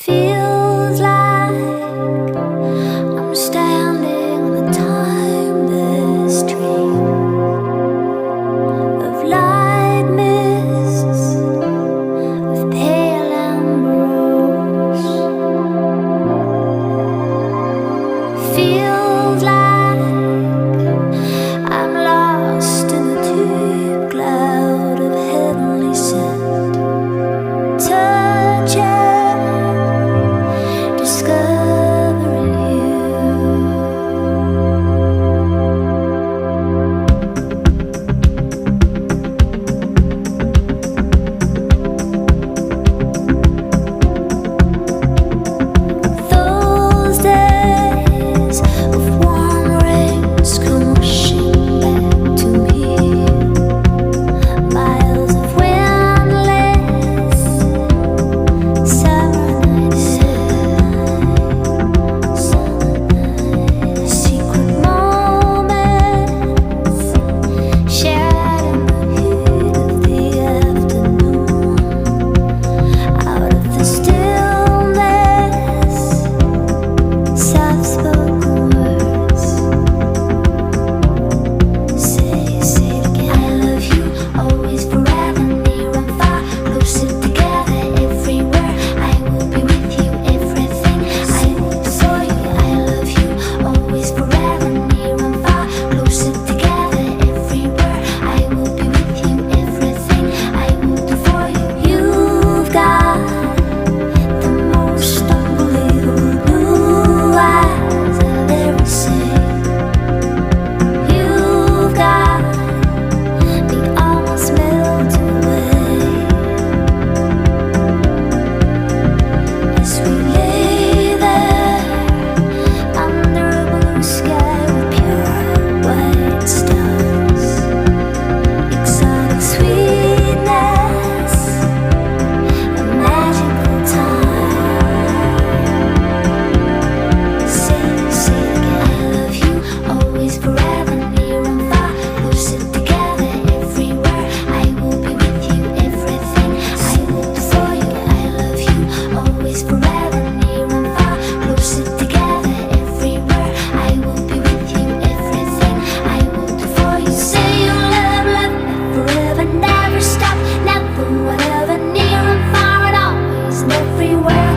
Feels like I'm standing on a timeless dream of light mists, of pale ambrose. Feels like I'm lost in the deep cloud of heavenly scent. Touching, discovering you. Those days of warm rains come rushing back to me. Miles of windless summer nights, secret moments shared in the heat of the afternoon. Out of the stillness, soft-spoken words. Say it again. I love you, always, forever, near and far, closer together, everywhere. I will be with you, everything. I will do for you. I love you, always, forever, near and far, closer together, everywhere. I will be with you, everything. I will do for you. You've got the most unbelievable blue eyes I've ever seen. You've got me almost melting away as we lay there under a blue sky with pure white stars. Exotic sweetness, a magical time. Say it again. I love you, always, forever, near and far, closer together, everywhere. I will be with you, everything. I will do for you. I love you, always, forever, near and far, closer together, everywhere. I will be with you, everything. I will do for you. Say you love, forever, never stop, never, whatever, near and far, and always, and everywhere.